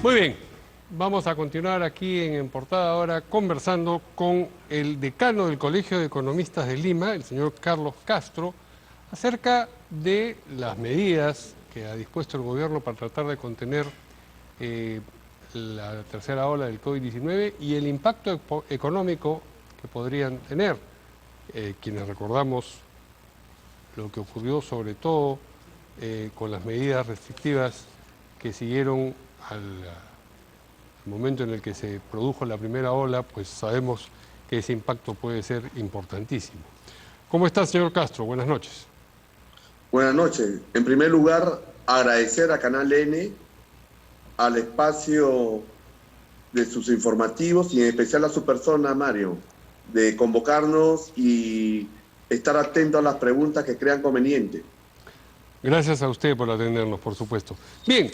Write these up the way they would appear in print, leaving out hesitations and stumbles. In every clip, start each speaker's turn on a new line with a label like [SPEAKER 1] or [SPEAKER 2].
[SPEAKER 1] Muy bien, vamos a continuar aquí en Portada ahora conversando con el decano del Colegio de Economistas de Lima, el señor Carlos Castro, acerca de las medidas que ha dispuesto el gobierno para tratar de contener la tercera ola del COVID-19 y el impacto económico que podrían tener. Quienes recordamos lo que ocurrió sobre todo con las medidas restrictivas que siguieron al momento en el que se produjo la primera ola, pues sabemos que ese impacto puede ser importantísimo. ¿Cómo está, señor Castro? Buenas noches.
[SPEAKER 2] Buenas noches. En primer lugar, agradecer a Canal N, al espacio de sus informativos y en especial a su persona, Mario, de convocarnos y estar atento a las preguntas que crean conveniente.
[SPEAKER 1] Gracias a usted por atendernos, por supuesto. Bien,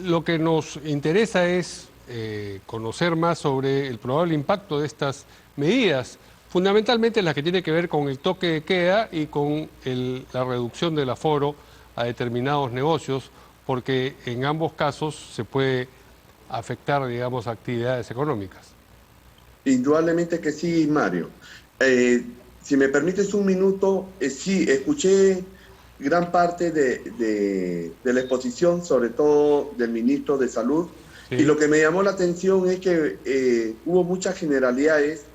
[SPEAKER 1] lo que nos interesa es conocer más sobre el probable impacto de estas medidas, fundamentalmente las que tienen que ver con el toque de queda y con la reducción del aforo a determinados negocios, porque en ambos casos se puede afectar, digamos, actividades económicas.
[SPEAKER 2] Indudablemente que sí, Mario. Si me permites un minuto, sí, escuché gran parte de la exposición, sobre todo del ministro de Salud,
[SPEAKER 1] Sí.
[SPEAKER 2] y lo que me llamó la atención es que hubo muchas generalidades.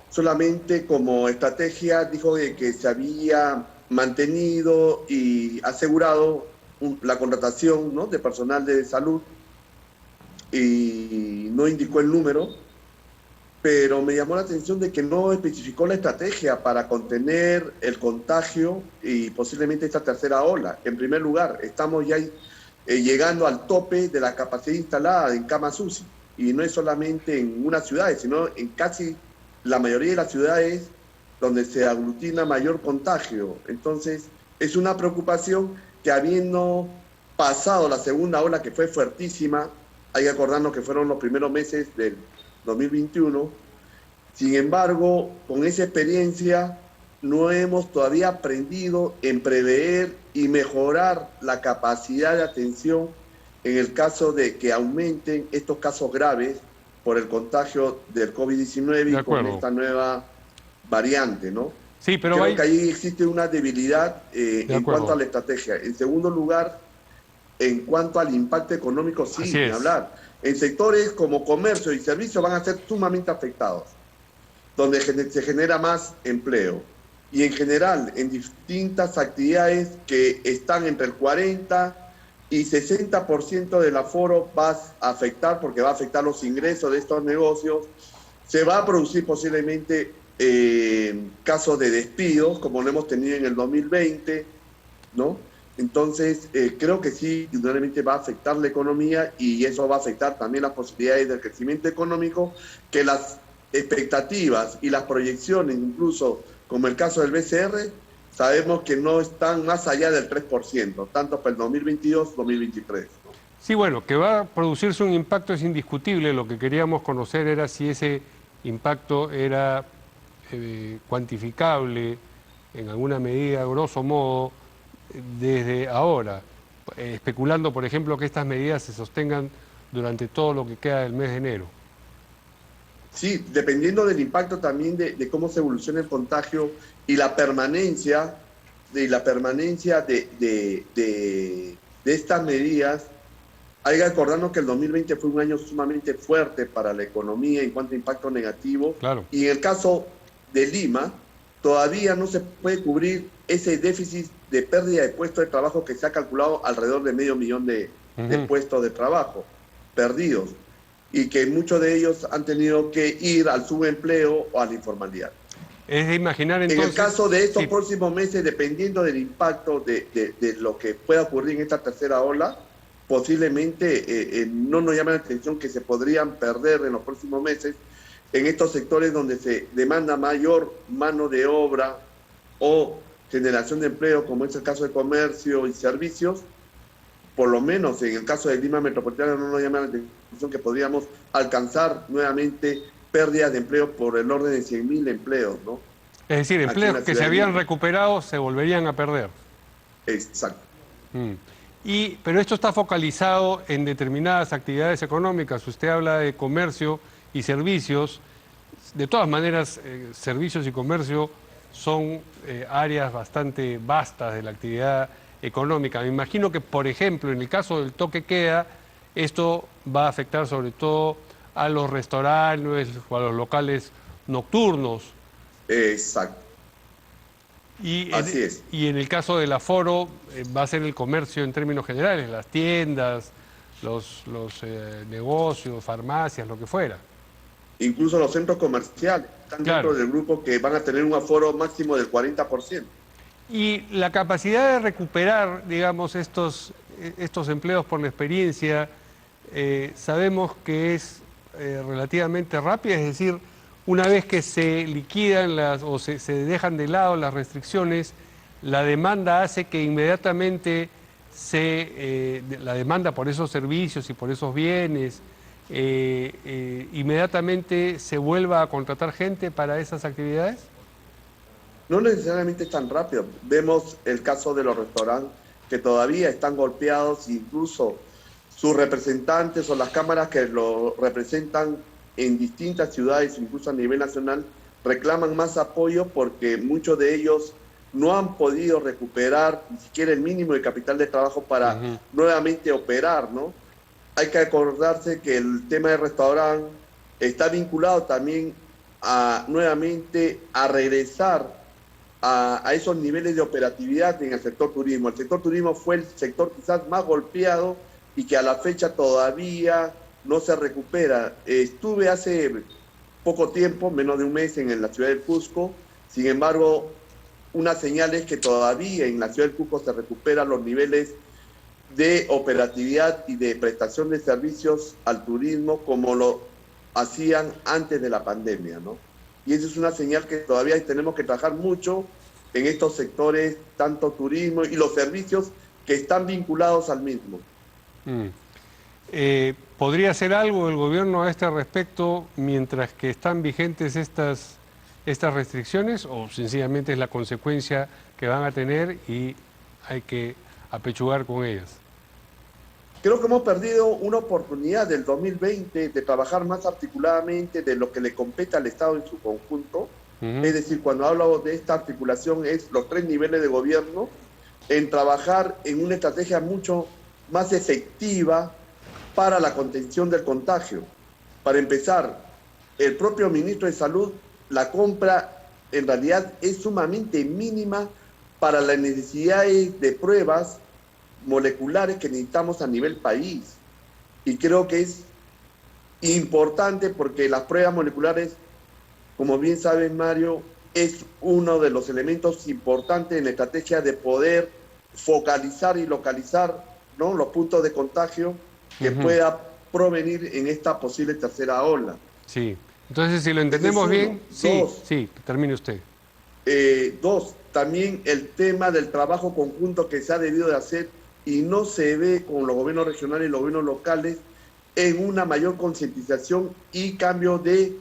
[SPEAKER 2] Solamente como estrategia dijo de que se había mantenido y asegurado la contratación, ¿no?, de personal de salud y no indicó el número, pero me llamó la atención de que no especificó la estrategia para contener el contagio y posiblemente esta tercera ola. En primer lugar, estamos ya llegando al tope de la capacidad instalada en camas UCI, y no es solamente en unas ciudades, sino en casi la mayoría de las ciudades donde se aglutina mayor contagio. Entonces, es una preocupación que, habiendo pasado la segunda ola, que fue fuertísima, hay que acordarnos que fueron los primeros meses del 2021, sin embargo, con esa experiencia no hemos todavía aprendido en prever y mejorar la capacidad de atención en el caso de que aumenten estos casos graves por el contagio del COVID-19 y con esta nueva variante, ¿no?
[SPEAKER 1] Sí, pero
[SPEAKER 2] creo que ahí existe una debilidad en cuanto a la
[SPEAKER 1] acuerdo.
[SPEAKER 2] estrategia. En segundo lugar, en cuanto al impacto económico, sí,
[SPEAKER 1] Así
[SPEAKER 2] ni
[SPEAKER 1] es.
[SPEAKER 2] hablar. En sectores como comercio y servicios van a ser sumamente afectados, donde se genera más empleo. Y en general, en distintas actividades que están entre el 40 y 60% del aforo va a afectar, porque va a afectar los ingresos de estos negocios. Se va a producir posiblemente casos de despidos, como lo hemos tenido en el 2020, ¿no? Entonces, creo que sí, indudablemente va a afectar la economía, y eso va a afectar también las posibilidades del crecimiento económico, que las expectativas y las proyecciones, incluso como el caso del BCR, sabemos que no están más allá del 3%, tanto para el 2022-2023. ¿no?
[SPEAKER 1] Sí, bueno, que va a producirse un impacto es indiscutible. Lo que queríamos conocer era si ese impacto era cuantificable en alguna medida, grosso modo, desde ahora, especulando, por ejemplo, que estas medidas se sostengan durante todo lo que queda del mes de enero.
[SPEAKER 2] Sí, dependiendo del impacto también de cómo se evoluciona el contagio y la permanencia de estas medidas. Hay que acordarnos que el 2020 fue un año sumamente fuerte para la economía en cuanto a impacto negativo.
[SPEAKER 1] Claro.
[SPEAKER 2] Y en el caso de Lima, todavía no se puede cubrir ese déficit de pérdida de puestos de trabajo que se ha calculado alrededor de 500.000 de puestos de trabajo perdidos, y que muchos de ellos han tenido que ir al subempleo o a la informalidad.
[SPEAKER 1] Es de imaginar entonces...
[SPEAKER 2] En el caso de estos próximos meses, dependiendo del impacto de lo que pueda ocurrir en esta tercera ola, posiblemente no nos llama la atención que se podrían perder en los próximos meses en estos sectores donde se demanda mayor mano de obra o generación de empleo, como es el caso de comercio y servicios. Por lo menos en el caso de Lima Metropolitana no nos llama la atención que podríamos alcanzar nuevamente pérdidas de empleo por el orden de 100.000 empleos, ¿no?
[SPEAKER 1] Es decir, empleos que se habían recuperado se volverían a perder.
[SPEAKER 2] Exacto.
[SPEAKER 1] Pero esto está focalizado en determinadas actividades económicas. Usted habla de comercio y servicios. De todas maneras, servicios y comercio son áreas bastante vastas de la actividad económica. Me imagino que, por ejemplo, en el caso del toque queda, esto va a afectar sobre todo a los restaurantes o a los locales nocturnos.
[SPEAKER 2] Exacto, así es.
[SPEAKER 1] Y en el caso del aforo, va a ser el comercio en términos generales, las tiendas, los negocios, farmacias, lo que fuera.
[SPEAKER 2] Incluso los centros comerciales están dentro del grupo que van a tener un aforo máximo del 40%.
[SPEAKER 1] Y la capacidad de recuperar, digamos, estos empleos por la experiencia, sabemos que es relativamente rápida, es decir, una vez que se liquidan o se dejan de lado las restricciones, la demanda hace que inmediatamente la demanda por esos servicios y por esos bienes, inmediatamente se vuelva a contratar gente para esas actividades.
[SPEAKER 2] No necesariamente es tan rápido. Vemos el caso de los restaurantes que todavía están golpeados, incluso sus representantes o las cámaras que lo representan en distintas ciudades, incluso a nivel nacional, reclaman más apoyo porque muchos de ellos no han podido recuperar ni siquiera el mínimo de capital de trabajo para nuevamente operar, ¿no? Hay que acordarse que el tema del restaurante está vinculado también nuevamente a regresar a esos niveles de operatividad en el sector turismo. El sector turismo fue el sector quizás más golpeado y que a la fecha todavía no se recupera. Estuve hace poco tiempo, menos de un mes, en la ciudad del Cusco. Sin embargo, una señal es que todavía en la ciudad del Cusco se recuperan los niveles de operatividad y de prestación de servicios al turismo como lo hacían antes de la pandemia, ¿no? Y eso es una señal que todavía tenemos que trabajar mucho en estos sectores, tanto turismo y los servicios que están vinculados al mismo.
[SPEAKER 1] ¿Podría hacer algo el gobierno a este respecto mientras que están vigentes estas restricciones, o sencillamente es la consecuencia que van a tener y hay que apechugar con ellas?
[SPEAKER 2] Creo que hemos perdido una oportunidad del 2020 de trabajar más articuladamente de lo que le compete al Estado en su conjunto. Es decir, cuando hablo de esta articulación es los 3 niveles de gobierno, en trabajar en una estrategia mucho más efectiva para la contención del contagio. Para empezar, el propio ministro de Salud, la compra en realidad es sumamente mínima para las necesidades de pruebas moleculares que necesitamos a nivel país. Y creo que es importante porque las pruebas moleculares, como bien sabes, Mario, es uno de los elementos importantes en la estrategia de poder focalizar y localizar, ¿no?, los puntos de contagio que pueda provenir en esta posible tercera ola.
[SPEAKER 1] Sí, entonces si lo entendemos bien, sí, termine usted.
[SPEAKER 2] 2, también el tema del trabajo conjunto que se ha debido de hacer y no se ve con los gobiernos regionales y los gobiernos locales en una mayor concientización y cambio de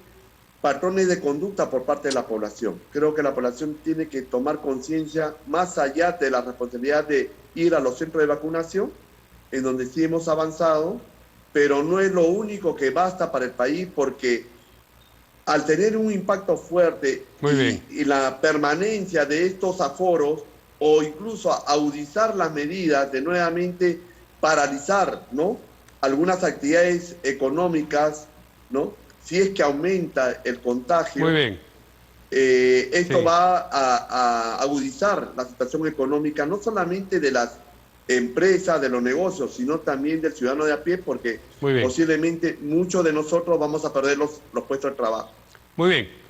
[SPEAKER 2] patrones de conducta por parte de la población. Creo que la población tiene que tomar conciencia más allá de la responsabilidad de ir a los centros de vacunación, en donde sí hemos avanzado, pero no es lo único que basta para el país, porque al tener un impacto fuerte y la permanencia de estos aforos, o incluso agudizar las medidas de nuevamente paralizar, ¿no?, algunas actividades económicas, ¿no?, si es que aumenta el contagio.
[SPEAKER 1] Muy bien.
[SPEAKER 2] Esto va a agudizar la situación económica, no solamente de las empresas, de los negocios, sino también del ciudadano de a pie, porque posiblemente muchos de nosotros vamos a perder los puestos de trabajo.
[SPEAKER 1] Muy bien.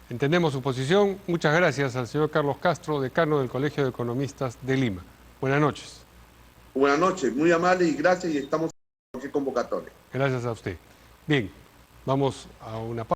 [SPEAKER 1] Entendemos su posición. Muchas gracias al señor Carlos Castro, decano del Colegio de Economistas de Lima. Buenas noches.
[SPEAKER 2] Buenas noches, muy amable y gracias, y estamos en cualquier convocatoria.
[SPEAKER 1] Gracias a usted. Bien, vamos a una pausa.